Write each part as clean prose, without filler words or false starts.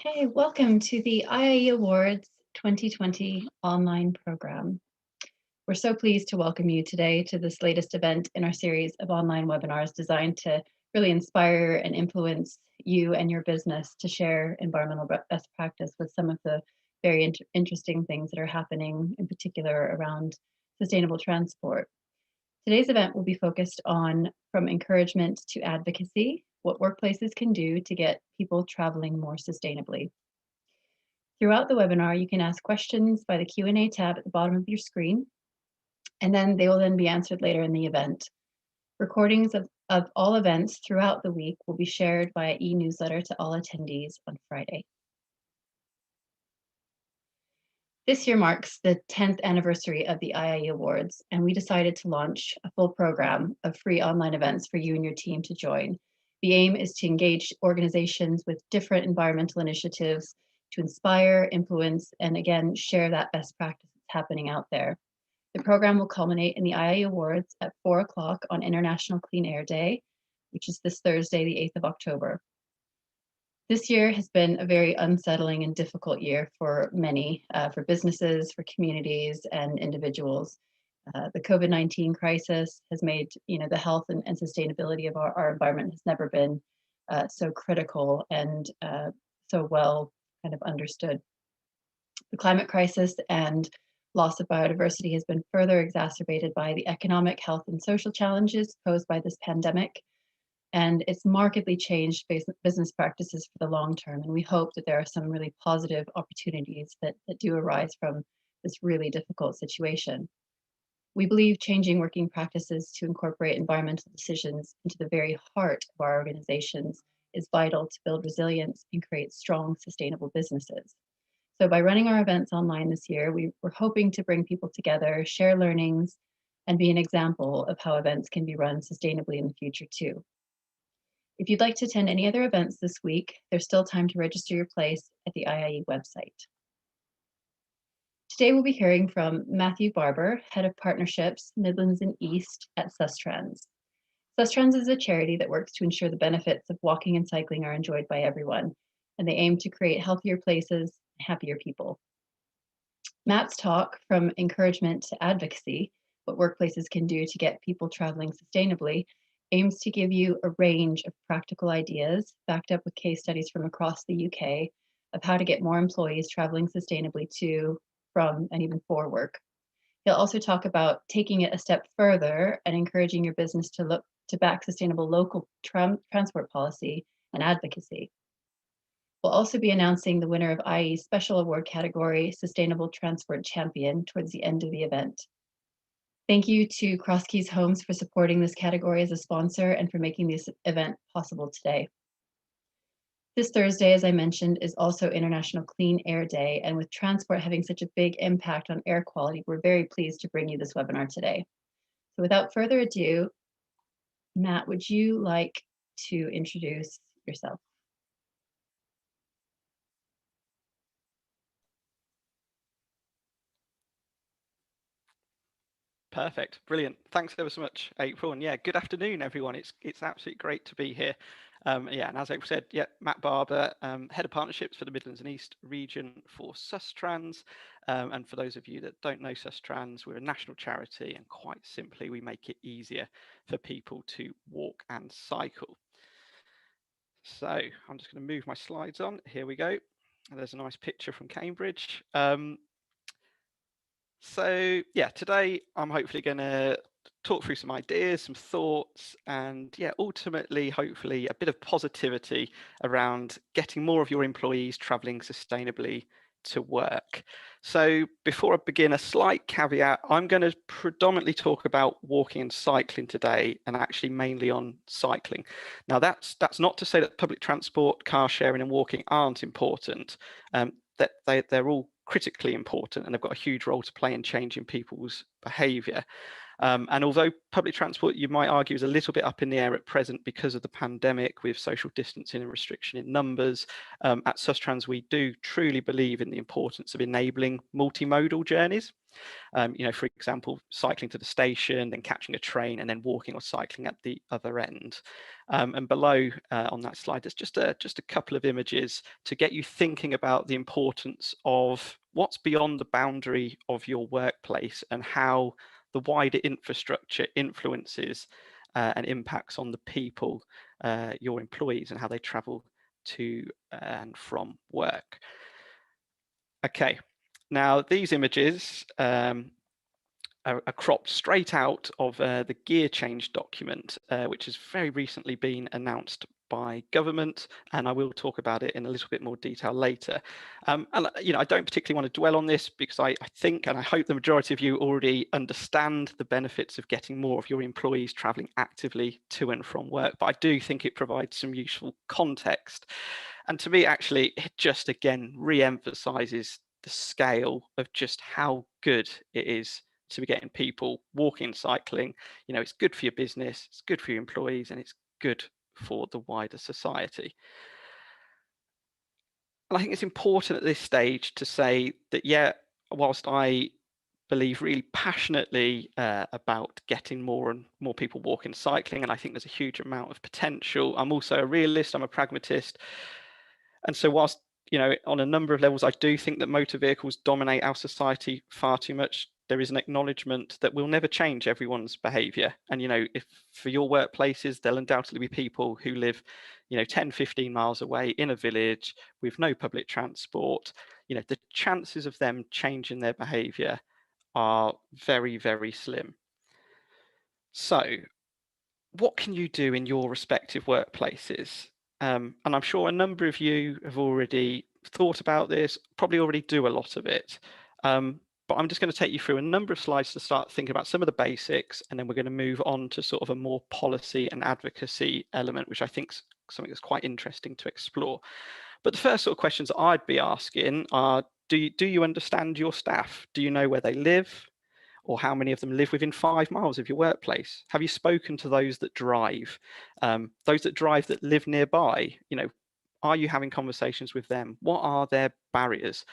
Okay, welcome to the IIE Awards 2020 online program. We're so pleased to welcome you today to this latest event in our series of online webinars designed to really inspire and influence you and your business to share environmental best practice with some of the very interesting things that are happening, in particular around sustainable transport. Today's event will be focused on from encouragement to advocacy, what workplaces can do to get people traveling more sustainably. Throughout the webinar, you can ask questions by the Q&A tab at the bottom of your screen, and then they will then be answered later in the event. Recordings of all events throughout the week will be shared via e-newsletter to all attendees on Friday. This year marks the 10th anniversary of the IIE Awards, and we decided to launch a full program of free online events for you and your team to join. The aim is to engage organizations with different environmental initiatives to inspire, influence, and again, share that best practice that's happening out there. The program will culminate in the IIE Awards at 4 o'clock on International Clean Air Day, which is this Thursday, the 8th of October. This year has been a very unsettling and difficult year for many, for businesses, for communities, and individuals. The COVID-19 crisis has made, the health and sustainability of our environment has never been so critical and so well kind of understood. The climate crisis and loss of biodiversity has been further exacerbated by the economic, health, and social challenges posed by this pandemic. And it's markedly changed business practices for the long term. And we hope that there are some really positive opportunities that do arise from this really difficult situation. We believe changing working practices to incorporate environmental decisions into the very heart of our organizations is vital to build resilience and create strong, sustainable businesses. So by running our events online this year, we're hoping to bring people together, share learnings, and be an example of how events can be run sustainably in the future too. If you'd like to attend any other events this week, there's still time to register your place at the IIE website. Today we'll be hearing from Matthew Barber, Head of Partnerships Midlands and East at Sustrans. Sustrans is a charity that works to ensure the benefits of walking and cycling are enjoyed by everyone, and they aim to create healthier places and happier people. Matt's talk, From Encouragement to Advocacy, what workplaces can do to get people traveling sustainably, aims to give you a range of practical ideas backed up with case studies from across the UK of how to get more employees traveling sustainably to, from, and even for work. He'll also talk about taking it a step further and encouraging your business to look to back sustainable local transport policy and advocacy. We'll also be announcing the winner of IIE's special award category, Sustainable Transport Champion, towards the end of the event. Thank you to Cross Keys Homes for supporting this category as a sponsor and for making this event possible today. This Thursday, as I mentioned, is also International Clean Air Day, and with transport having such a big impact on air quality, we're very pleased to bring you this webinar today. So without further ado, Matt, would you like to introduce yourself? Perfect, brilliant. Thanks ever so much, April. And yeah, good afternoon, everyone. It's absolutely great to be here. Yeah, and as April said, yeah, Matt Barber, Head of Partnerships for the Midlands and East region for Sustrans. And for those of you that don't know Sustrans, we're a national charity, and quite simply, we make it easier for people to walk and cycle. So I'm just going to move my slides on. Here we go. There's a nice picture from Cambridge. So yeah, today I'm hopefully going to talk through some ideas, some thoughts, and yeah, ultimately, hopefully a bit of positivity around getting more of your employees traveling sustainably to work. So before I begin, a slight caveat, I'm going to predominantly talk about walking and cycling today, and actually mainly on cycling. Now that's not to say that public transport, car sharing and walking aren't important. That they're all critically important, and they've got a huge role to play in changing people's behaviour. And although public transport, you might argue, is a little bit up in the air at present because of the pandemic with social distancing and restriction in numbers, at Sustrans we do truly believe in the importance of enabling multimodal journeys. For example, cycling to the station, then catching a train, and then walking or cycling at the other end. And below on that slide, there's just a couple of images to get you thinking about the importance of what's beyond the boundary of your workplace and how the wider infrastructure influences and impacts on the people, your employees, and how they travel to and from work. Okay, now these images are cropped straight out of the gear change document, which has very recently been announced by government, and I will talk about it in a little bit more detail later. And I don't particularly want to dwell on this because I think and I hope the majority of you already understand the benefits of getting more of your employees travelling actively to and from work, but I do think it provides some useful context. And to me, actually, it just again re-emphasises the scale of just how good it is to be getting people walking and cycling. It's good for your business, it's good for your employees, and it's good for the wider society. And I think it's important at this stage to say that, yeah, whilst I believe really passionately about getting more and more people walking and cycling, and I think there's a huge amount of potential, I'm also a realist, I'm a pragmatist. And so whilst, on a number of levels, I do think that motor vehicles dominate our society far too much, there is an acknowledgement that we'll never change everyone's behaviour. And, if for your workplaces, there'll undoubtedly be people who live, 10, 15 miles away in a village with no public transport. The chances of them changing their behaviour are very, very slim. So what can you do in your respective workplaces? And I'm sure a number of you have already thought about this, probably already do a lot of it. But I'm just going to take you through a number of slides to start thinking about some of the basics, and then we're going to move on to sort of a more policy and advocacy element, which I think is something that's quite interesting to explore. But the first sort of questions I'd be asking are, do you understand your staff? Do you know where they live? Or how many of them live within 5 miles of your workplace? Have you spoken to those that drive? Those that live nearby? Are you having conversations with them? What are their barriers?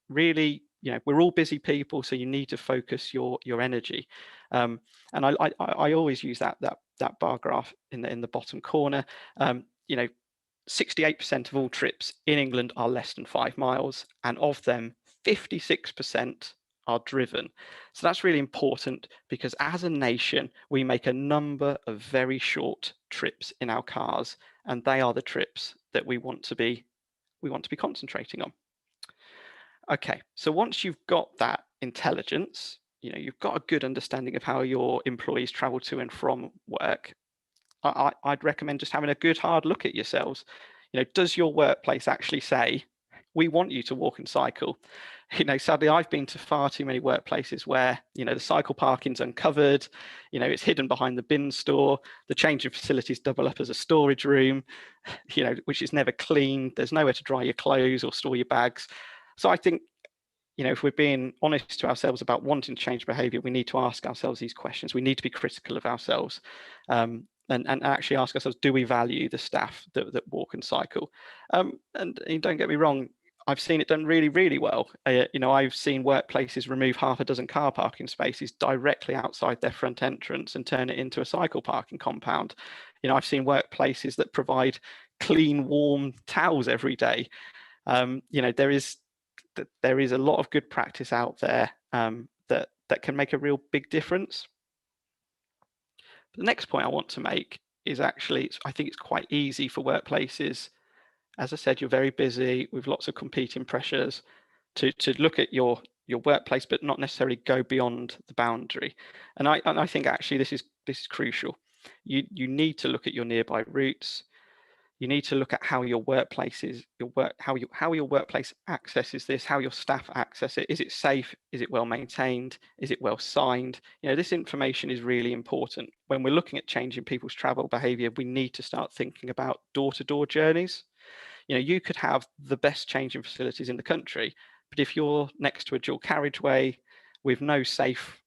Really, we're all busy people, so you need to focus your energy. And I always use that bar graph in the bottom corner. 68% of all trips in England are less than 5 miles, and of them, 56% are driven. So that's really important because as a nation, we make a number of very short trips in our cars, and they are the trips that we want to be concentrating on. Okay, so once you've got that intelligence, you've got a good understanding of how your employees travel to and from work, I'd recommend just having a good hard look at yourselves. Does your workplace actually say, we want you to walk and cycle? Sadly, I've been to far too many workplaces where, the cycle parking's uncovered, it's hidden behind the bin store, the changing facilities double up as a storage room, which is never cleaned. There's nowhere to dry your clothes or store your bags. So I think, if we're being honest to ourselves about wanting to change behavior, we need to ask ourselves these questions. We need to be critical of ourselves. And actually ask ourselves, do we value the staff that walk and cycle? And don't get me wrong, I've seen it done really, really well. I've seen workplaces remove half a dozen car parking spaces directly outside their front entrance and turn it into a cycle parking compound. I've seen workplaces that provide clean, warm towels every day. There is a lot of good practice out there that can make a real big difference. The next point I want to make is actually, I think it's quite easy for workplaces. As I said, you're very busy with lots of competing pressures to look at your workplace, but not necessarily go beyond the boundary. And I think actually this is crucial. You need to look at your nearby routes. You need to look at how your workplace how your workplace accesses this, how your staff access it. Is it safe? Is it well maintained? Is it well signed? This information is really important. When we're looking at changing people's travel behavior, we need to start thinking about door-to-door journeys. You could have the best changing facilities in the country, but if you're next to a dual carriageway with no safe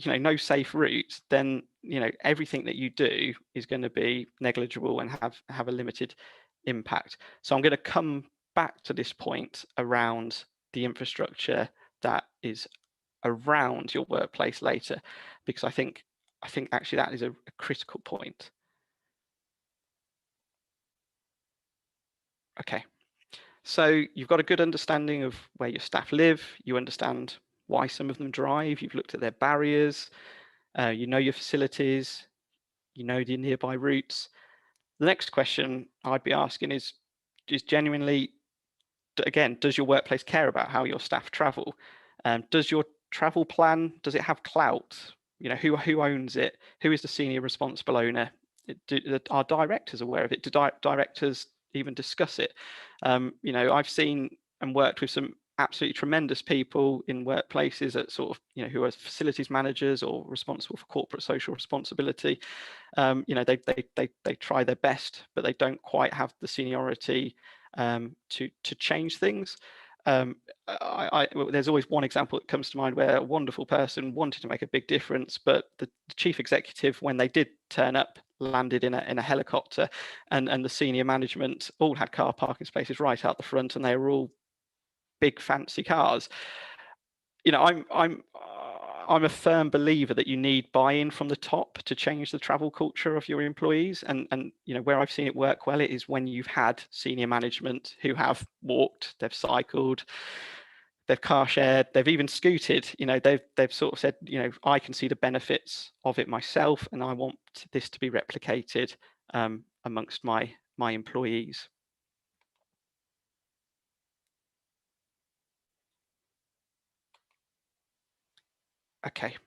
route, then everything that you do is going to be negligible and have a limited impact. So I'm going to come back to this point around the infrastructure that is around your workplace later, because I think actually that is a critical point. Okay, so you've got a good understanding of where your staff live, you understand why some of them drive, you've looked at their barriers, you know your facilities, you know the nearby routes. The next question I'd be asking is genuinely, again, does your workplace care about how your staff travel? Does your travel plan, does it have clout? You know, who owns it? Who is the senior responsible owner? Are directors aware of it? Do directors even discuss it? You know, I've seen and worked with some absolutely tremendous people in workplaces at sort of, you know, who are facilities managers or responsible for corporate social responsibility. You know, they try their best, but they don't quite have the seniority to change things. There's always one example that comes to mind where a wonderful person wanted to make a big difference, but the chief executive, when they did turn up, landed in a helicopter, and the senior management all had car parking spaces right out the front, and they were all big fancy cars. You know, I'm a firm believer that you need buy-in from the top to change the travel culture of your employees. And you know, where I've seen it work well, it is when you've had senior management who have walked, they've cycled, they've car shared, they've even scooted. You know, they've sort of said, you know, I can see the benefits of it myself, and I want this to be replicated amongst my employees. Okay.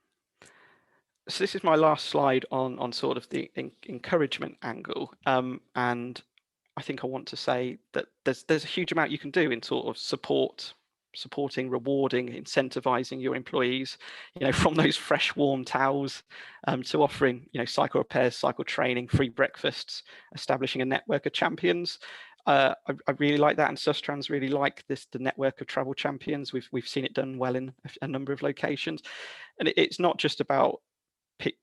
So this is my last slide on sort of the encouragement angle, and I think I want to say that there's a huge amount you can do in sort of supporting, rewarding, incentivizing your employees. You know, from those fresh warm towels to offering, you know, cycle repairs, cycle training, free breakfasts, establishing a network of champions. I really like that, and Sustrans really like this, the network of travel champions. We've seen it done well in a number of locations, and it's not just about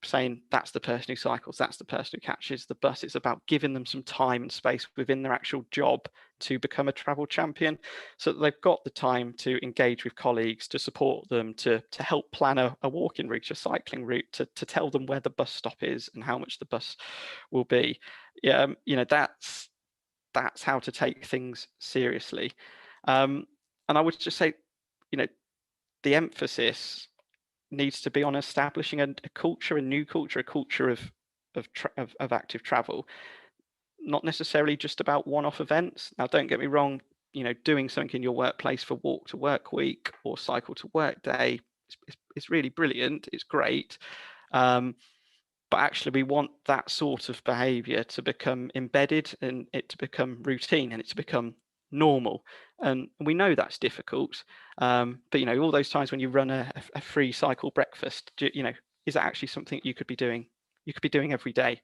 saying that's the person who cycles, that's the person who catches the bus. It's about giving them some time and space within their actual job to become a travel champion, so that they've got the time to engage with colleagues, to support them, to help plan a walking route, a cycling route, to tell them where the bus stop is and how much the bus will be. Yeah, you know, that's how to take things seriously. And I would just say, you know, the emphasis needs to be on establishing a culture, a new culture, a culture of active travel, not necessarily just about one-off events. Now, don't get me wrong, you know, doing something in your workplace for walk to work week or cycle to work day is really brilliant. It's great. But actually, we want that sort of behavior to become embedded and it to become routine and it to become normal. And we know that's difficult. But, you know, all those times when you run a free cycle breakfast, you know, is that actually something you could be doing? You could be doing every day.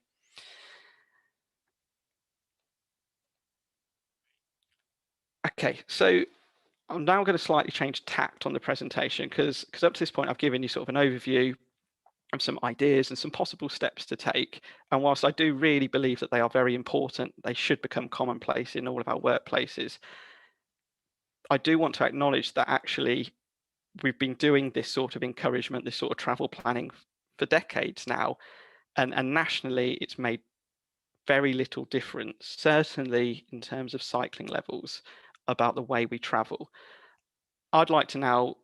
Okay, so I'm now going to slightly change tact on the presentation because up to this point, I've given you sort of an overview of some ideas and some possible steps to take. And whilst I do really believe that they are very important, they should become commonplace in all of our workplaces. I do want to acknowledge that actually we've been doing this sort of encouragement, this sort of travel planning for decades now. And nationally, it's made very little difference, certainly in terms of cycling levels, about the way we travel. I'd like to now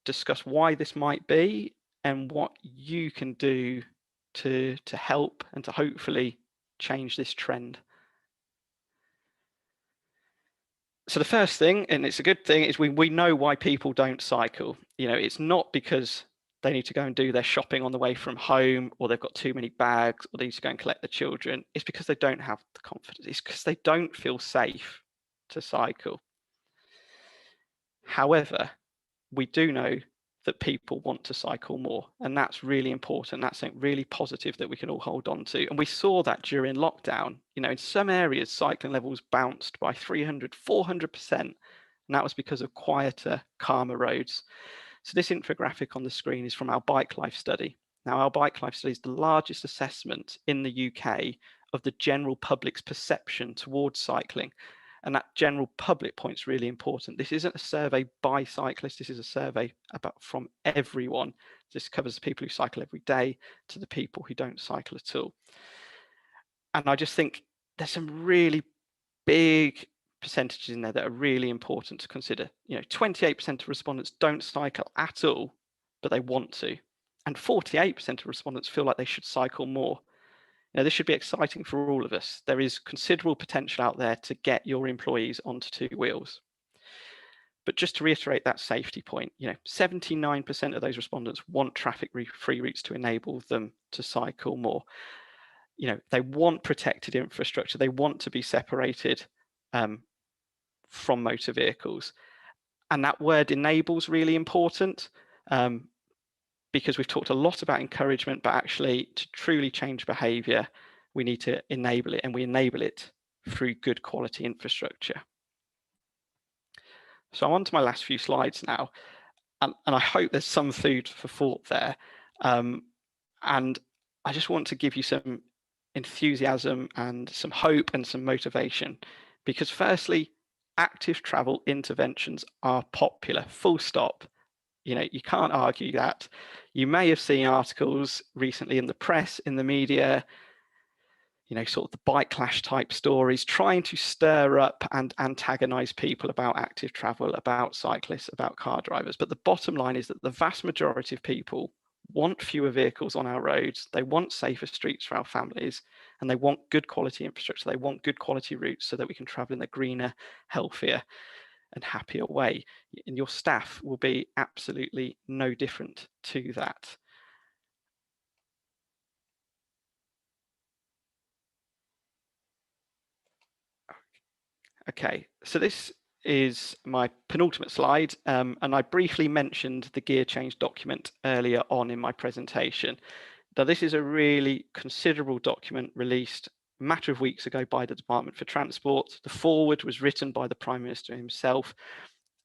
discuss why this might be and what you can do to help and to hopefully change this trend. So the first thing, and it's a good thing, is we know why people don't cycle. You know, it's not because they need to go and do their shopping on the way from home, or they've got too many bags, or they need to go and collect the children. It's because they don't have the confidence. It's because they don't feel safe to cycle. However, we do know that people want to cycle more, and that's really important. That's something really positive that we can all hold on to. And we saw that during lockdown. You know, in some areas, cycling levels bounced by 300, 400%, and that was because of quieter, calmer roads. So this infographic on the screen is from our Bike Life study. Now, our Bike Life study is the largest assessment in the UK of the general public's perception towards cycling. And that general public point is really important. This isn't a survey by cyclists. This is a survey from everyone. This covers the people who cycle every day to the people who don't cycle at all. And I just think there's some really big percentages in there that are really important to consider. 28% of respondents don't cycle at all, but they want to. And 48% of respondents feel like they should cycle more. This should be exciting for all of us. There is considerable potential out there to get your employees onto two wheels. But just to reiterate that safety point, 79% of those respondents want traffic-free routes to enable them to cycle more. They want protected infrastructure. They want to be separated from motor vehicles. And that word enable is really important. Because we've talked a lot about encouragement, but actually to truly change behaviour, we need to enable it, and we enable it through good quality infrastructure. So I'm on to my last few slides now, and I hope there's some food for thought there. And I just want to give you some enthusiasm and some hope and some motivation, because firstly, active travel interventions are popular, full stop. You can't argue that. You may have seen articles recently in the press, in the media, sort of the bike clash type stories, trying to stir up and antagonize people about active travel, about cyclists, about car drivers. But the bottom line is that the vast majority of people want fewer vehicles on our roads. They want safer streets for our families, and they want good quality infrastructure. They want good quality routes so that we can travel in a greener, healthier, and happier way. And your staff will be absolutely no different to that. Okay, so this is my penultimate slide, and I briefly mentioned the gear change document earlier on in my presentation. Now, this is a really considerable document released a matter of weeks ago by the Department for Transport. The foreword was written by the Prime Minister himself,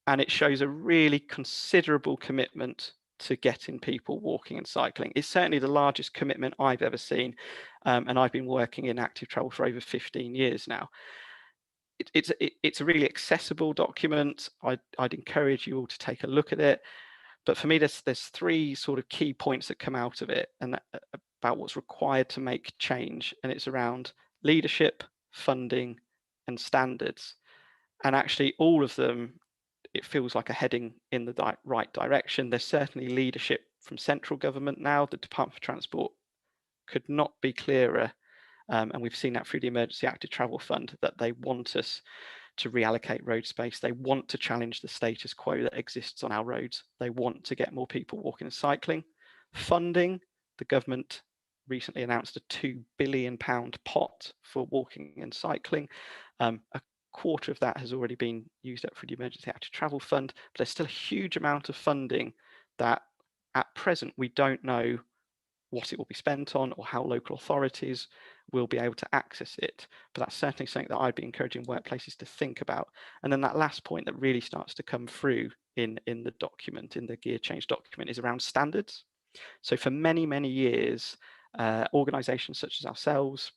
and it shows a really considerable commitment to getting people walking and cycling. It's certainly the largest commitment I've ever seen, and I've been working in active travel for over 15 years now. It's a really accessible document. I'd encourage you all to take a look at it. But for me, there's three sort of key points that come out of it, and about what's required to make change. And it's around leadership, funding, and standards. And actually, all of them, it feels like a heading in the right direction. There's certainly leadership from central government now. The Department for Transport could not be clearer. And we've seen that through the Emergency Active Travel Fund, that they want us to reallocate road space. They want to challenge the status quo that exists on our roads. They want to get more people walking and cycling. Funding, the government recently announced a £2 billion pot for walking and cycling. A quarter of that has already been used up for the Emergency Active Travel Fund, but there's still a huge amount of funding that at present we don't know what it will be spent on or how local authorities will be able to access it. But that's certainly something that I'd be encouraging workplaces to think about. And then that last point that really starts to come through in the document, in the gear change document, is around standards. So for many, many years, organisations such as ourselves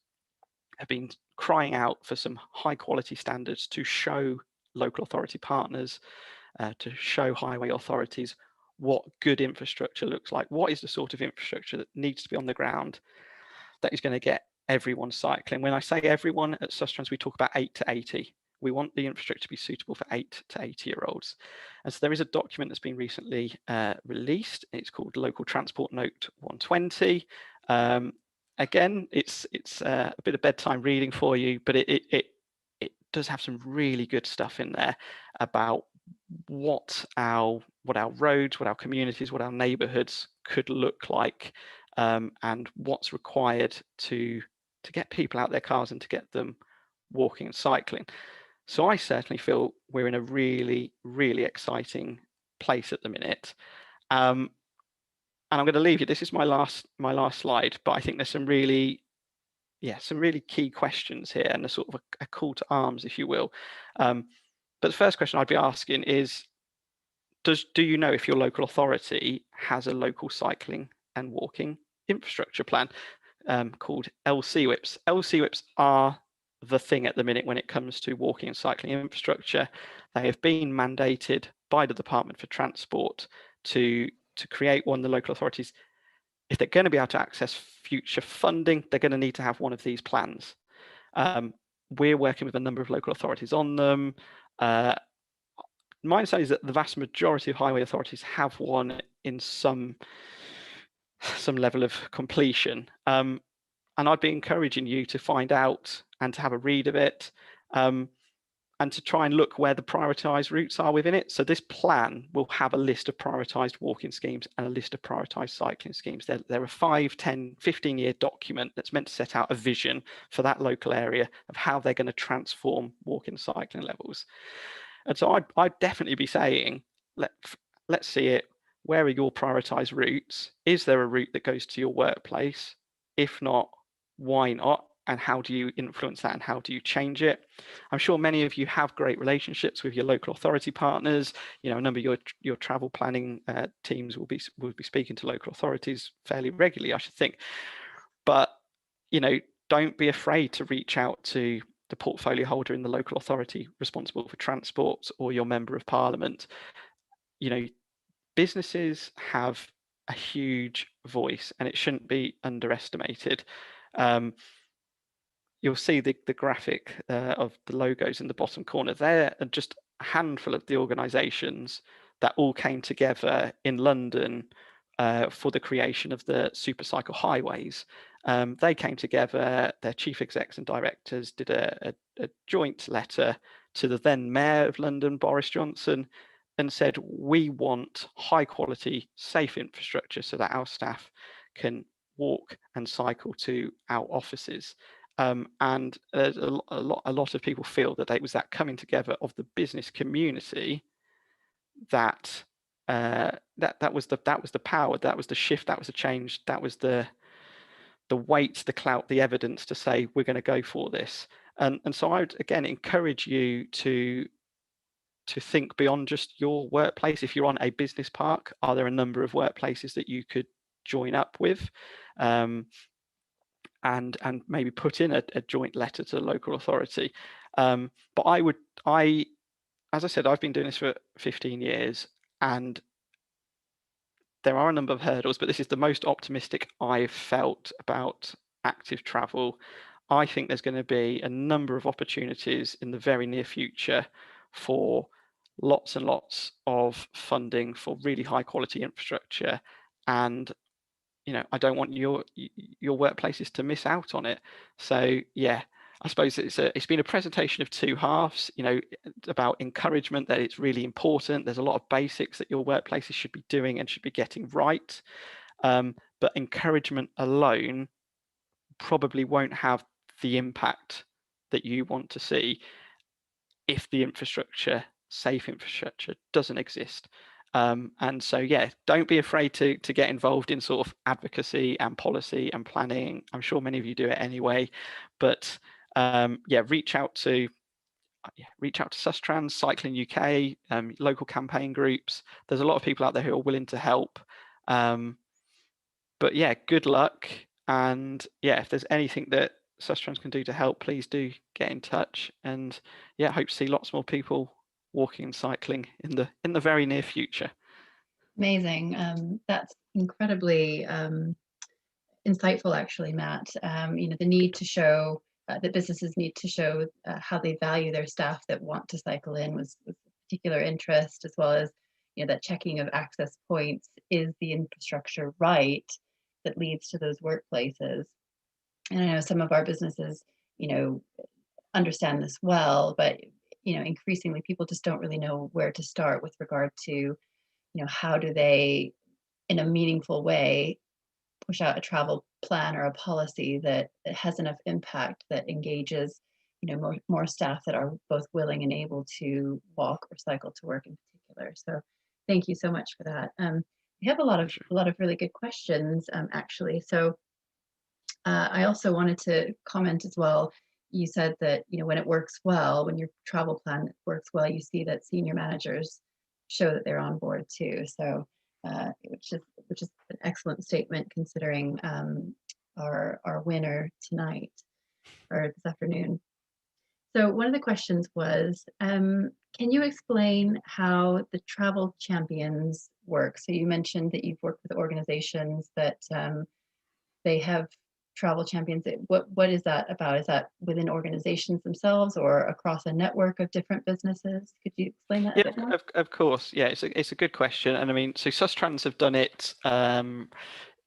have been crying out for some high quality standards to show local authority partners, to show highway authorities what good infrastructure looks like. What is the sort of infrastructure that needs to be on the ground that is going to get everyone cycling? When I say everyone, at Sustrans, we talk about 8 to 80. We want the infrastructure to be suitable for 8 to 80-year-olds. And so there is a document that's been recently released. It's called Local Transport Note 120. Again, it's a bit of bedtime reading for you, but it does have some really good stuff in there about what our roads, what our communities, what our neighbourhoods could look like, and what's required to get people out their cars and to get them walking and cycling. So I certainly feel we're in a really, really exciting place at the minute. And I'm going to leave you. This is my last slide, but I think there's some really key questions here, and a sort of a call to arms, if you will. But the first question I'd be asking is, do you know if your local authority has a local cycling and walking infrastructure plan called LCWIPs? LCWIPs are the thing at the minute when it comes to walking and cycling infrastructure. They have been mandated by the Department for Transport to create one. The local authorities, if they're going to be able to access future funding, they're going to need to have one of these plans. We're working with a number of local authorities on them. My understanding is that the vast majority of highway authorities have one in some level of completion. And I'd be encouraging you to find out and to have a read of it, and to try and look where the prioritised routes are within it. So this plan will have a list of prioritised walking schemes and a list of prioritised cycling schemes. They're a 5, 10, 15-year document that's meant to set out a vision for that local area of how they're going to transform walking and cycling levels. And so I'd definitely be saying, let's see it. Where are your prioritised routes? Is there a route that goes to your workplace? If not, why not? And how do you influence that, and how do you change it? I'm sure many of you have great relationships with your local authority partners. You know, a number of your travel planning teams will be speaking to local authorities fairly regularly, I should think. But, you know, don't be afraid to reach out to the portfolio holder in the local authority responsible for transport, or your member of parliament. You know, businesses have a huge voice, and it shouldn't be underestimated. You'll see the graphic of the logos in the bottom corner. There are just a handful of the organisations that all came together in London for the creation of the Supercycle Highways. They came together, their chief execs and directors did a joint letter to the then Mayor of London, Boris Johnson, and said, we want high quality, safe infrastructure so that our staff can walk and cycle to our offices. And a lot of people feel that it was that coming together of the business community that that was the power, that was the shift, that was the change, that was the weight, the clout, the evidence to say we're going to go for this. And so I would again encourage you to think beyond just your workplace. If you're on a business park, are there a number of workplaces that you could join up with? And maybe put in a joint letter to the local authority. But as I said, I've been doing this for 15 years, and there are a number of hurdles, but this is the most optimistic I've felt about active travel. I think there's going to be a number of opportunities in the very near future for lots and lots of funding for really high quality infrastructure, and you know, I don't want your workplaces to miss out on it. So yeah, I suppose it's been a presentation of two halves, you know, about encouragement, that it's really important. There's a lot of basics that your workplaces should be doing and should be getting right. But encouragement alone probably won't have the impact that you want to see if the infrastructure, safe infrastructure, doesn't exist. And so, yeah, don't be afraid to get involved in sort of advocacy and policy and planning. I'm sure many of you do it anyway, but yeah, reach out to Sustrans, Cycling UK, local campaign groups. There's a lot of people out there who are willing to help. But yeah, good luck. And yeah, if there's anything that Sustrans can do to help, please do get in touch. And yeah, hope to see lots more people walking and cycling in the very near future. Amazing. That's incredibly insightful, actually, Matt. You know, the need to show that businesses need to show how they value their staff that want to cycle in was particular interest, as well as, you know, that checking of access points. Is the infrastructure right that leads to those workplaces? And I know some of our businesses, you know, understand this well, but you know, increasingly people just don't really know where to start with regard to, you know, how do they, in a meaningful way, push out a travel plan or a policy that has enough impact, that engages, you know, more staff that are both willing and able to walk or cycle to work in particular. So thank you so much for that. We have a lot of really good questions, actually. So I also wanted to comment as well. You said that, you know, when it works well, when your travel plan works well, you see that senior managers show that they're on board too. So, which is an excellent statement, considering our winner tonight or this afternoon. So one of the questions was, can you explain how the travel champions work? So you mentioned that you've worked with organizations that they have travel champions. What is that about? Is that within organizations themselves or across a network of different businesses? Could you explain that a Yeah, bit more? of course. Yeah, it's a good question, and I mean, so Sustrans have done it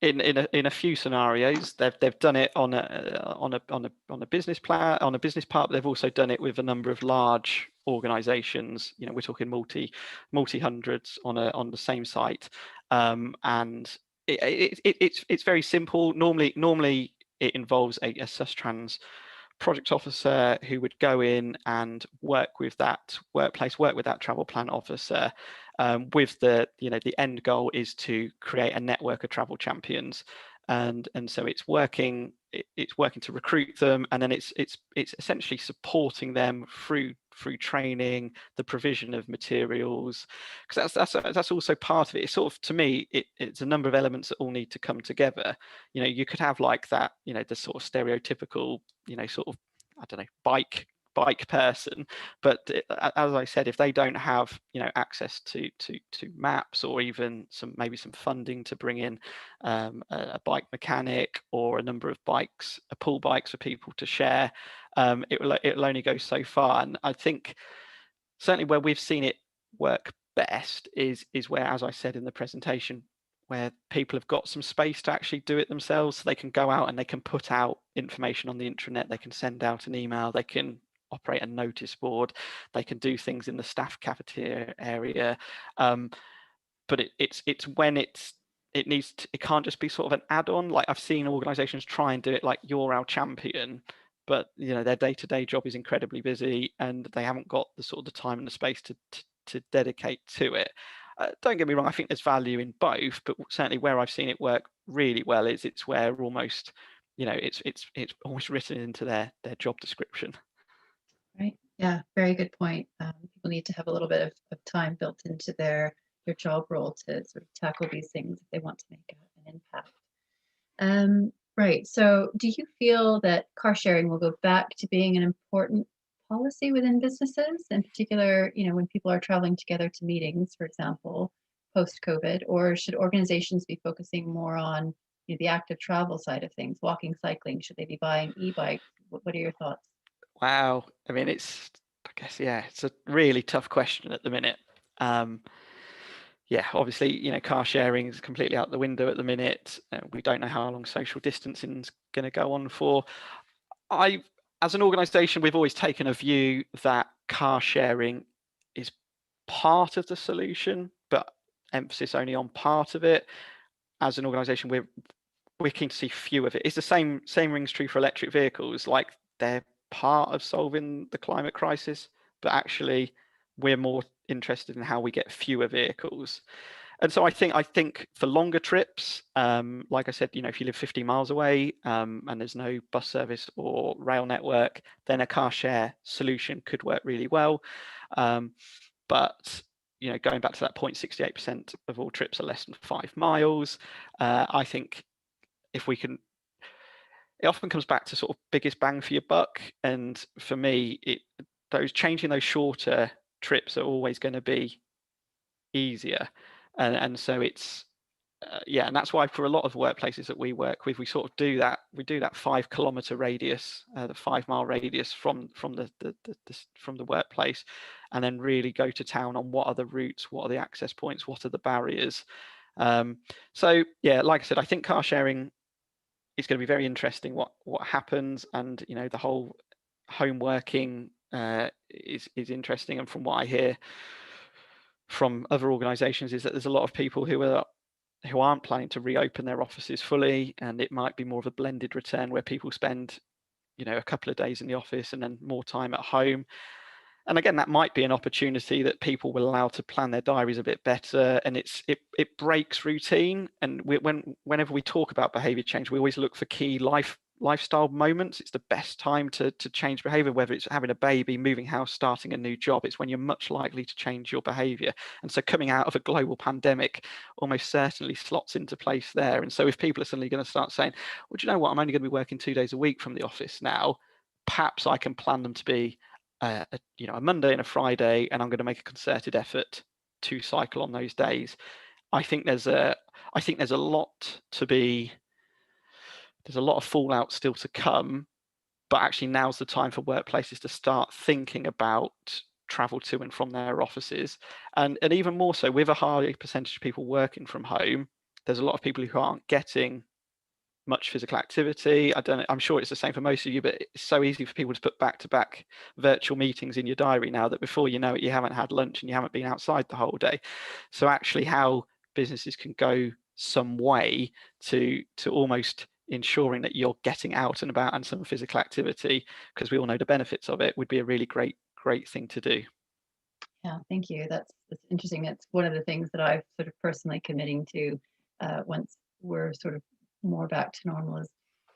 in a few scenarios. They've done it on a business plan, on a business part. But they've also done it with a number of large organisations. You know, we're talking multi hundreds on the same site, and it's very simple. Normally it involves a Sustrans project officer who would go in and work with that workplace, work with that travel plan officer, with the end goal is to create a network of travel champions, and so it's working to recruit them, and then it's essentially supporting them through training, the provision of materials, because that's also part of it. It's sort of, to me, it's a number of elements that all need to come together. You know, you could have like that, you know, the sort of stereotypical, you know, sort of, I don't know, bike person, but as I said, if they don't have, you know, access to maps, or even maybe some funding to bring in a bike mechanic or a number of bikes, pool bikes for people to share, it'll only go so far. And I think certainly where we've seen it work best is where, as I said in the presentation, where people have got some space to actually do it themselves. So they can go out and they can put out information on the intranet, they can send out an email, they can operate a notice board, they can do things in the staff cafeteria area. But it's when it can't just be sort of an add-on. Like, I've seen organizations try and do it like, you're our champion, but you know, their day-to-day job is incredibly busy and they haven't got the sort of the time and the space to dedicate to it. Don't get me wrong, I think there's value in both, but certainly where I've seen it work really well is it's where almost, you know, it's almost written into their job description. Right. Yeah, very good point. People need to have a little bit of time built into their job role to sort of tackle these things if they want to make an impact. Right. So do you feel that car sharing will go back to being an important policy within businesses, in particular, you know, when people are traveling together to meetings, for example, post-COVID, or should organizations be focusing more on, you know, the active travel side of things, walking, cycling? Should they be buying e-bikes? What are your thoughts? Wow. I mean, I guess, yeah, it's a really tough question at the minute. Yeah, obviously, you know, car sharing is completely out the window at the minute. We don't know how long social distancing is going to go on for. As an organisation, we've always taken a view that car sharing is part of the solution, but emphasis only on part of it. As an organisation, we're keen to see few of it. It's the same rings true for electric vehicles. Like, they're part of solving the climate crisis, but actually we're more interested in how we get fewer vehicles. And so I think for longer trips, like I said, you know, if you live 50 miles away, and there's no bus service or rail network, then a car share solution could work really well. But you know, going back to that point, 68% of all trips are less than 5 miles. I think if we can, it often comes back to sort of biggest bang for your buck. And for me, changing those shorter trips are always going to be easier. And so it's, yeah, and that's why for a lot of workplaces that we work with, we sort of do that. We do that 5 kilometer radius, the 5 mile radius from the workplace, and then really go to town on what are the routes, what are the access points, what are the barriers. So yeah, like I said, I think car sharing is going to be very interesting. What happens, and you know, the whole home working is interesting. And from what I hear from other organisations, is that there's a lot of people who aren't planning to reopen their offices fully, and it might be more of a blended return where people spend, you know, a couple of days in the office and then more time at home. And again, that might be an opportunity that people will allow to plan their diaries a bit better, and it breaks routine. And whenever we talk about behaviour change, we always look for key lifestyle moments. It's the best time to change behaviour, whether it's having a baby, moving house, starting a new job. It's when you're much likely to change your behaviour. And so coming out of a global pandemic almost certainly slots into place there. And so if people are suddenly going to start saying, well, do you know what, I'm only going to be working 2 days a week from the office now, perhaps I can plan them to be a Monday and a Friday, and I'm going to make a concerted effort to cycle on those days. I think there's a lot to be. There's a lot of fallout still to come, but actually now's the time for workplaces to start thinking about travel to and from their offices, and even more so with a high percentage of people working from home. There's a lot of people who aren't getting much physical activity. I'm sure it's the same for most of you, but it's so easy for people to put back-to-back virtual meetings in your diary now that before you know it, you haven't had lunch and you haven't been outside the whole day. So actually how businesses can go some way to almost ensuring that you're getting out and about and some physical activity, because we all know the benefits of it, would be a really great thing to do. Yeah, thank you. That's interesting. That's one of the things that I've sort of personally committing to once we're sort of more back to normal, is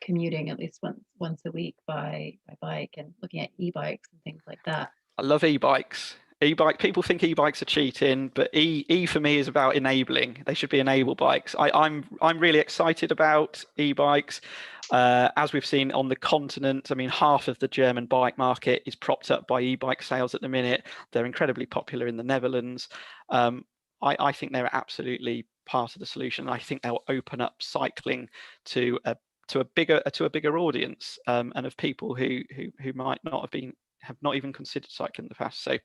commuting at least once a week by bike, and looking at e-bikes and things like that. I love e-bikes. People think e-bikes are cheating, but e for me is about enabling. They should be enabled bikes. I'm really excited about e-bikes. As we've seen on the continent, I mean, half of the German bike market is propped up by e-bike sales at the minute. They're incredibly popular in the Netherlands. I think they're absolutely part of the solution. I think they'll open up cycling to a bigger audience, and of people who might not have not even considered cycling in the past. So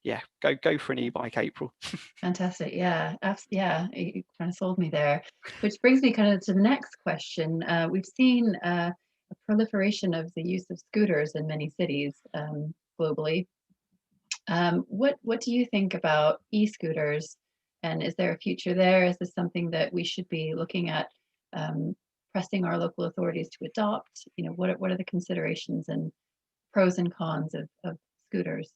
yeah, go for an e-bike, April. Fantastic. Yeah, yeah, you kind of sold me there. Which brings me kind of to the next question. We've seen a proliferation of the use of scooters in many cities globally. What do you think about e-scooters, and is there a future there? Is this something that we should be looking at pressing our local authorities to adopt? What are the considerations and pros and cons of scooters?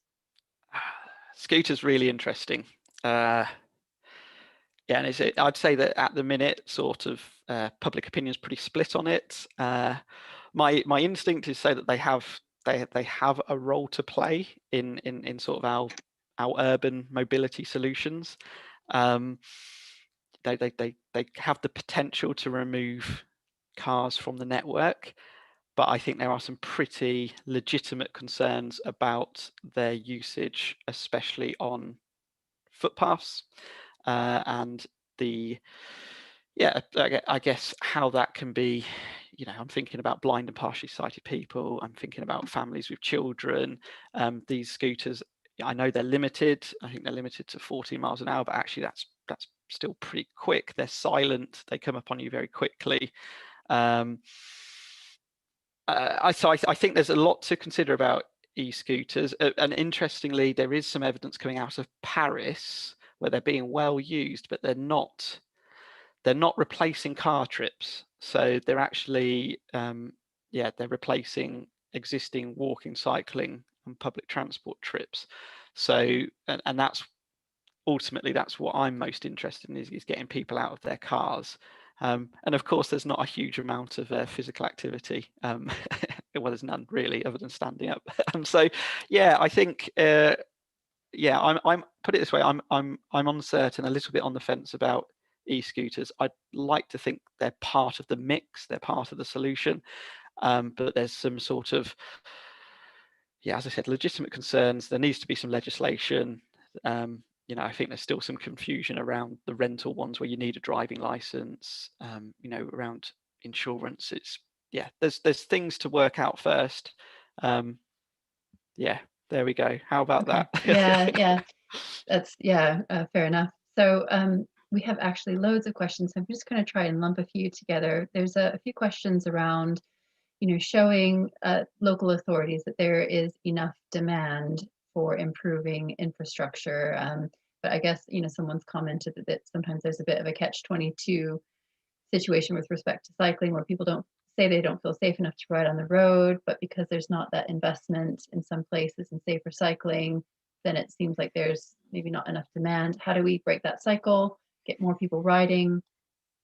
Scooter's really interesting. Yeah, and I'd say that at the minute, sort of public opinion is pretty split on it. My instinct is to say that they have a role to play in sort of our urban mobility solutions. They have the potential to remove cars from the network, but I think there are some pretty legitimate concerns about their usage, especially on footpaths, and I guess how that can be. I'm thinking about blind and partially sighted people. I'm thinking about families with children. These scooters, I know they're limited. I think they're limited to 40 miles an hour, but actually that's still pretty quick. They're silent. They come upon you very quickly. I think there's a lot to consider about e-scooters, and interestingly, there is some evidence coming out of Paris where they're being well used, but they're not replacing car trips. So they're actually they're replacing existing walking, cycling, and public transport trips. So and that's ultimately what I'm most interested in, is getting people out of their cars. And of course, there's not a huge amount of physical activity. Well, there's none really, other than standing up. So, yeah, I think, I'm put it this way. I'm uncertain, a little bit on the fence about e-scooters. I'd like to think they're part of the mix. They're part of the solution. But there's some sort of, as I said, legitimate concerns. There needs to be some legislation. I think there's still some confusion around the rental ones where you need a driving license, around insurance. There's things to work out first. There we go. How about Okay. that? Yeah. That's fair enough. So we have actually loads of questions. I'm just going to try and lump a few together. There's a few questions around, showing local authorities that there is enough demand for improving infrastructure. But I guess, someone's commented that sometimes there's a bit of a catch-22 situation with respect to cycling, where people don't say they don't feel safe enough to ride on the road, but because there's not that investment in some places in safer cycling, then it seems like there's maybe not enough demand. How do we break that cycle, get more people riding?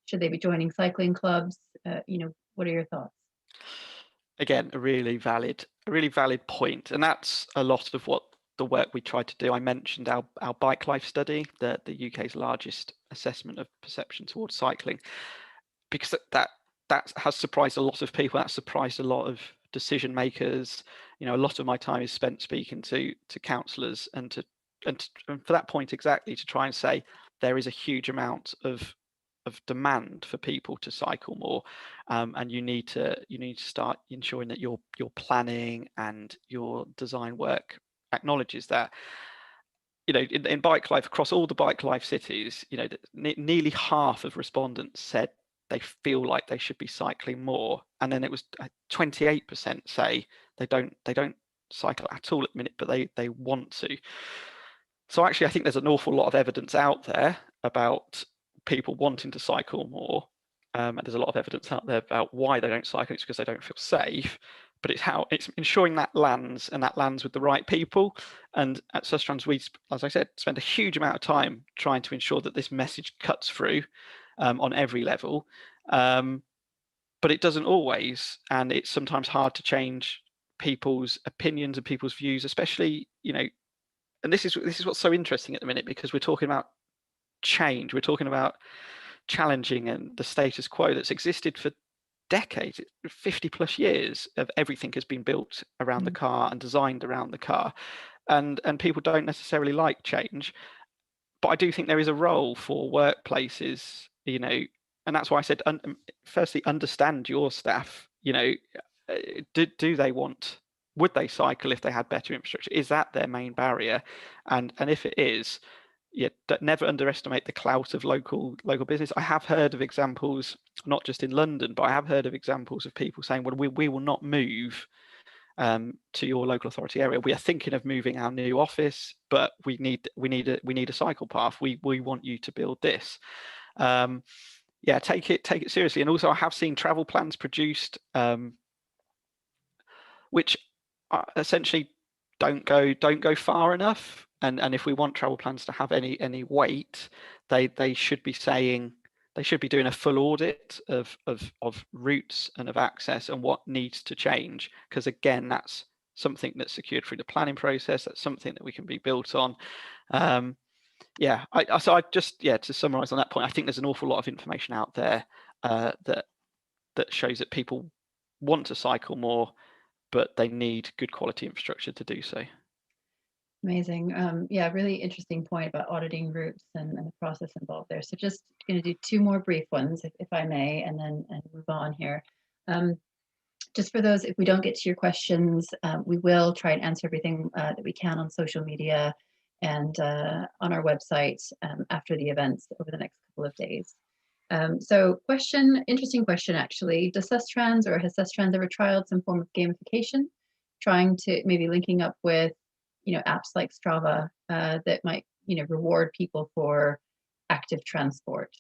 Should they be joining cycling clubs? What are your thoughts? Again, a really valid point, and that's a lot of what the work we tried to do. I mentioned our bike life study, the UK's largest assessment of perception towards cycling, because that has surprised a lot of people. That surprised a lot of decision makers. A lot of my time is spent speaking to counsellors and for that point exactly, to try and say there is a huge amount of demand for people to cycle more, and you need to start ensuring that your planning and your design work acknowledges that. In bike life, across all the bike life cities, nearly half of respondents said they feel like they should be cycling more, and then it was 28% say they don't cycle at all at the minute, but they want to. So actually, I think there's an awful lot of evidence out there about people wanting to cycle more, and there's a lot of evidence out there about why they don't cycle. It's because they don't feel safe, but it's ensuring that lands, and that lands with the right people. And at Sustrans, we, as I said, spend a huge amount of time trying to ensure that this message cuts through on every level, but it doesn't always, and it's sometimes hard to change people's opinions and people's views, especially, and this is what's so interesting at the minute, because we're talking about change, we're talking about challenging and the status quo that's existed for decades, 50 plus years of everything has been built around the car and designed around the car, and people don't necessarily like change. But I do think there is a role for workplaces, and that's why I said, firstly, understand your staff. Do they would they cycle if they had better infrastructure? Is that their main barrier? And if it is, never underestimate the clout of local business. I have heard of examples, not just in London, but I have heard of examples of people saying, well, we will not move to your local authority area. We are thinking of moving our new office, but we need a cycle path. We want you to build this. Take it seriously. And also, I have seen travel plans produced, which essentially don't go far enough. And if we want travel plans to have any weight, they should be saying, they should be doing a full audit of routes and of access and what needs to change, because again, that's something that's secured through the planning process. That's something that we can be built on. To summarize on that point, I think there's an awful lot of information out there that shows that people want to cycle more, but they need good quality infrastructure to do so. Amazing. Really interesting point about auditing routes and the process involved there. So just going to do two more brief ones, if I may, and then move on here. Just for those, if we don't get to your questions, we will try and answer everything that we can on social media and on our website after the events over the next couple of days. So interesting question actually. Does Sustrans, or has Sustrans ever trialed some form of gamification, trying to maybe linking up with apps like Strava that might reward people for active transport?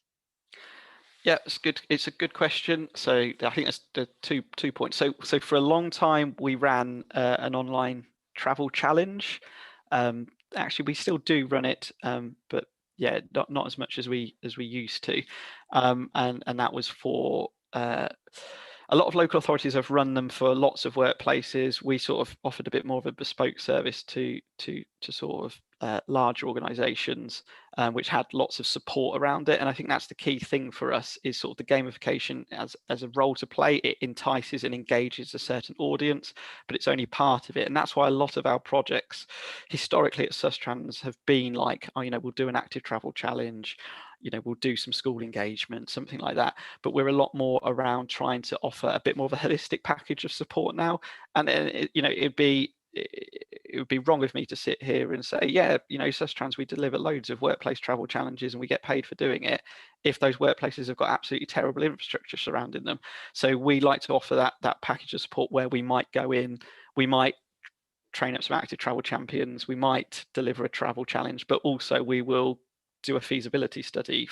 Yeah, it's good. It's a good question. So I think that's the two points. So for a long time we ran an online travel challenge. Actually, we still do run it, but yeah, not as much as we used to. And that was for a lot of local authorities have run them for lots of workplaces. We sort of offered a bit more of a bespoke service to sort of larger organisations, which had lots of support around it. And I think that's the key thing for us, is sort of the gamification as a role to play. It entices and engages a certain audience, but it's only part of it. And that's why a lot of our projects historically at Sustrans have been like, we'll do an active travel challenge, we'll do some school engagement, something like that. But we're a lot more around trying to offer a bit more of a holistic package of support now. And it would be wrong of me to sit here and say, Sustrans, we deliver loads of workplace travel challenges and we get paid for doing it, if those workplaces have got absolutely terrible infrastructure surrounding them. So we like to offer that package of support where we might go in, we might train up some active travel champions, we might deliver a travel challenge, but also we will do a feasibility study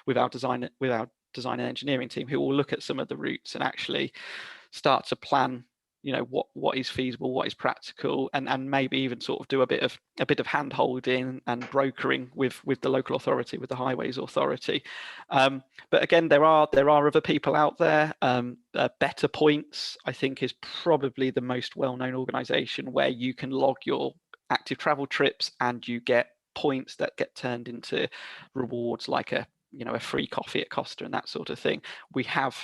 with our design and engineering team, who will look at some of the routes and actually start to plan what is feasible, what is practical, and maybe even sort of do a bit of hand holding and brokering with the local authority, with the highways authority. But again, there are other people out there. Better Points, I think, is probably the most well-known organisation where you can log your active travel trips and you get points that get turned into rewards, like a free coffee at Costa and that sort of thing. We have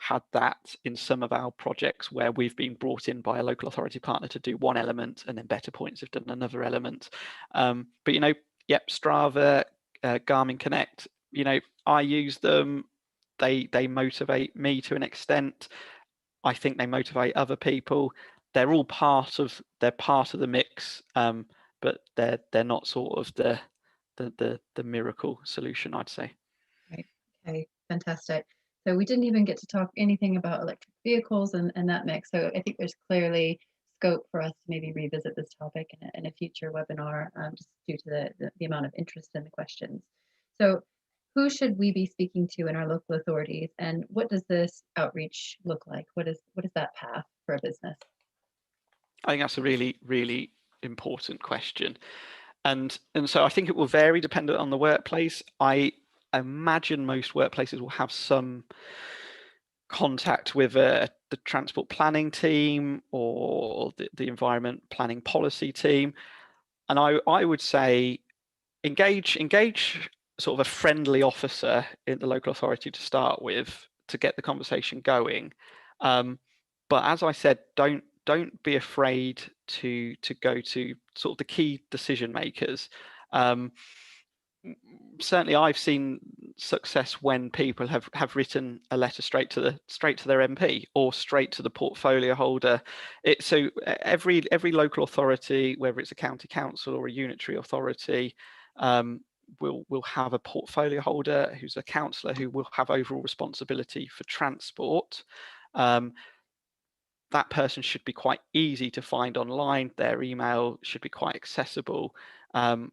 had that in some of our projects where we've been brought in by a local authority partner to do one element, and then Better Points have done another element. But you know, yep, Strava, Garmin Connect, you know, I use them. They motivate me to an extent. I think they motivate other people. They're all part of the mix, but they're not sort of the miracle solution, I'd say. Right. Okay. Fantastic. So we didn't even get to talk anything about electric vehicles and that mix. So I think there's clearly scope for us to maybe revisit this topic in a future webinar, just due to the amount of interest in the questions. So who should we be speaking to in our local authorities, and what does this outreach look like? What is that path for a business? I think that's a really, really important question. And so I think it will vary dependent on the workplace. I imagine most workplaces will have some contact with the transport planning team or the environment planning policy team. And I would say engage sort of a friendly officer in the local authority to start with, to get the conversation going. But as I said, don't be afraid to go to sort of the key decision makers. Certainly I've seen success when people have written a letter straight to their MP or straight to the portfolio holder. So every local authority, whether it's a county council or a unitary authority, will have a portfolio holder who's a councillor who will have overall responsibility for transport. That person should be quite easy to find online. Their email should be quite accessible, and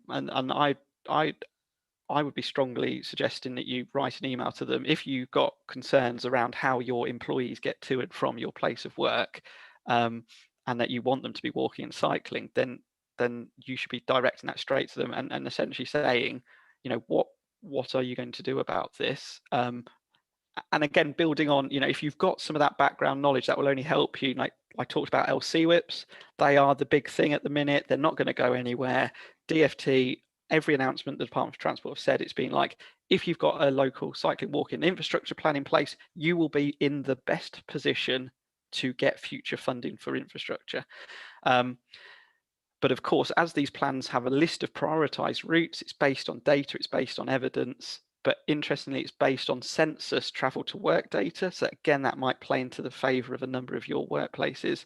I would be strongly suggesting that you write an email to them if you've got concerns around how your employees get to and from your place of work, and that you want them to be walking and cycling. Then you should be directing that straight to them and essentially saying, you know, what are you going to do about this? And again, building on, you know, if you've got some of that background knowledge, that will only help you. Like I talked about LC whips, they are the big thing at the minute. They're not going to go anywhere. DFT, every announcement the Department of Transport have said, it's been like, if you've got a local cycling walking infrastructure plan in place, you will be in the best position to get future funding for infrastructure. But of course, as these plans have a list of prioritized routes, it's based on data, it's based on evidence, but interestingly, it's based on census travel to work data. So again, that might play into the favor of a number of your workplaces.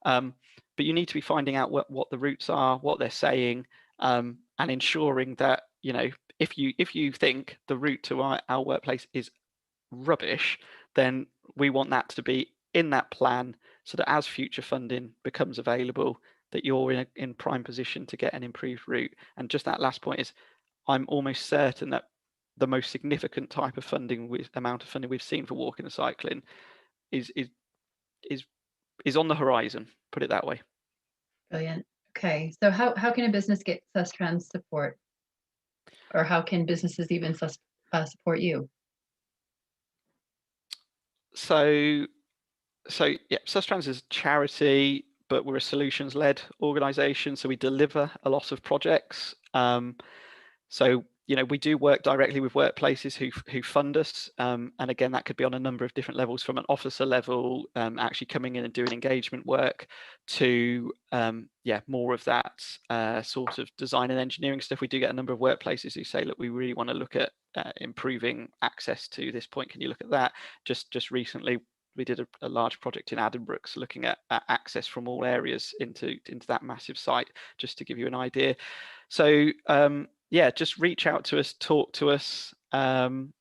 But you need to be finding out what the routes are, what they're saying, and ensuring that, you know, if you think the route to our workplace is rubbish, then we want that to be in that plan so that as future funding becomes available, that you're in prime position to get an improved route. And just that last point is, I'm almost certain that the most significant type of amount of funding we've seen for walking and cycling is on the horizon, put it that way. Brilliant. Okay, so how can a business get Sustrans support, or how can businesses even support you? So yeah, Sustrans is a charity, but we're a solutions-led organisation, so we deliver a lot of projects. So, you know, we do work directly with workplaces who fund us, and again, that could be on a number of different levels, from an officer level, actually coming in and doing engagement work, to more of that sort of design and engineering stuff. We do get a number of workplaces who say, look, we really want to look at improving access to this point. Can you look at that? Just recently, we did a large project in Addenbrooke's looking at access from all areas into that massive site, just to give you an idea. So yeah, just reach out to us, talk to us, and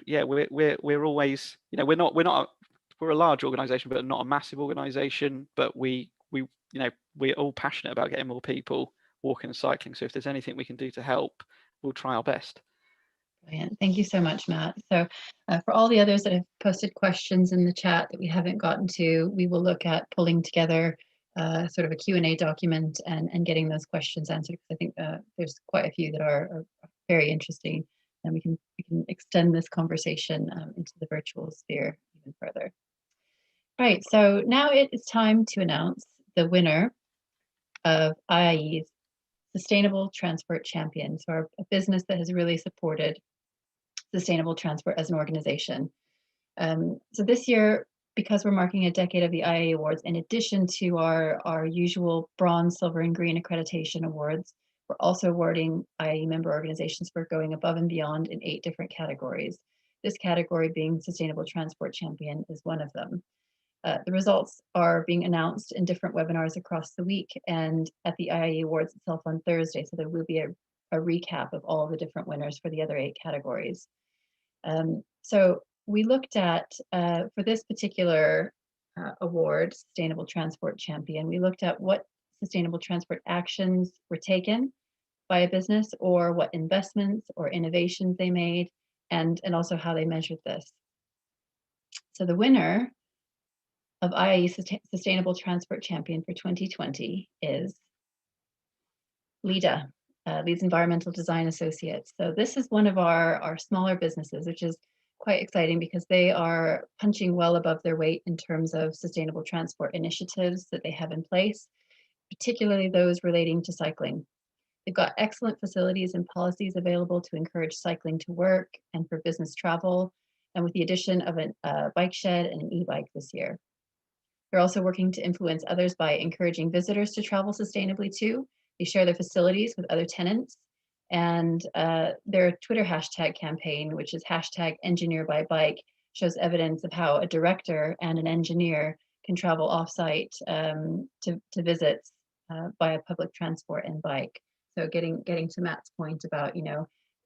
yeah, we're always, you know, we're a large organisation, but not a massive organisation. But we you know, we're all passionate about getting more people walking and cycling. So if there's anything we can do to help, we'll try our best. Brilliant. Thank you so much, Matt. So for all the others that have posted questions in the chat that we haven't gotten to, we will look at pulling together sort of a Q&A document and getting those questions answered, because I think there's quite a few that are very interesting, and we can extend this conversation into the virtual sphere even further. Right, so now it is time to announce the winner of IIE's Sustainable Transport Champion, so a business that has really supported sustainable transport as an organization. So this year, because we're marking a decade of the IAE Awards, in addition to our usual bronze, silver, and green accreditation awards, we're also awarding IAE member organizations for going above and beyond in 8 different categories. This category being Sustainable Transport Champion is one of them. The results are being announced in different webinars across the week and at the IAE Awards itself on Thursday, so there will be a recap of all the different winners for the other 8 categories. So we looked at, for this particular award, Sustainable Transport Champion, we looked at what sustainable transport actions were taken by a business, or what investments or innovations they made, and also how they measured this. So the winner of IAE Sustainable Transport Champion for 2020 is LEDA, Leeds Environmental Design Associates. So this is one of our smaller businesses, which is quite exciting because they are punching well above their weight in terms of sustainable transport initiatives that they have in place, particularly those relating to cycling. They've got excellent facilities and policies available to encourage cycling to work and for business travel, and with the addition of a bike shed and an e-bike this year. They're also working to influence others by encouraging visitors to travel sustainably too. They share their facilities with other tenants, and their Twitter hashtag campaign, which is #EngineerByBike, shows evidence of how a director and an engineer can travel offsite to visits via public transport and bike. So getting to Matt's point about,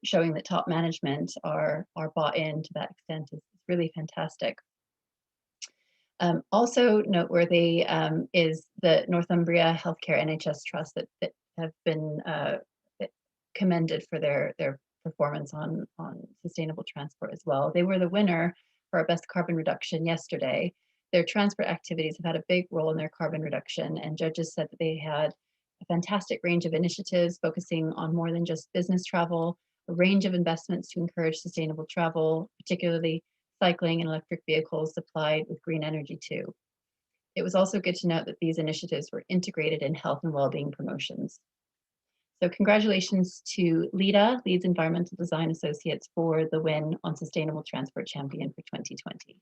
showing that top management are bought in to that extent is really fantastic. Also noteworthy is the Northumbria Healthcare NHS Trust that have been commended for their performance on sustainable transport as well. They were the winner for our best carbon reduction yesterday. Their transport activities have had a big role in their carbon reduction, and judges said that they had a fantastic range of initiatives focusing on more than just business travel, a range of investments to encourage sustainable travel, particularly cycling and electric vehicles supplied with green energy too. It was also good to note that these initiatives were integrated in health and well-being promotions. So congratulations to LEDA, Leeds Environmental Design Associates, for the win on Sustainable Transport Champion for 2020.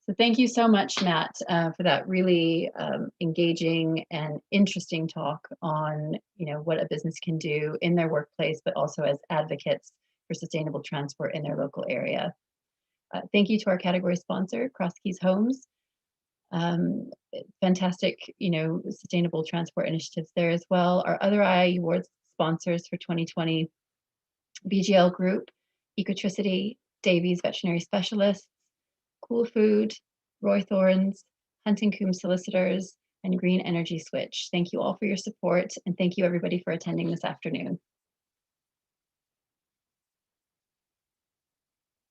So thank you so much, Matt, for that really engaging and interesting talk on what a business can do in their workplace, but also as advocates for sustainable transport in their local area. Thank you to our category sponsor, Cross Keys Homes. Fantastic, sustainable transport initiatives there as well. Our other IAE Awards sponsors for 2020, BGL Group, Ecotricity, Davies Veterinary Specialists, Cool Food, Roy Thorns, Hunting Coombs Solicitors, and Green Energy Switch. Thank you all for your support, and thank you everybody for attending this afternoon.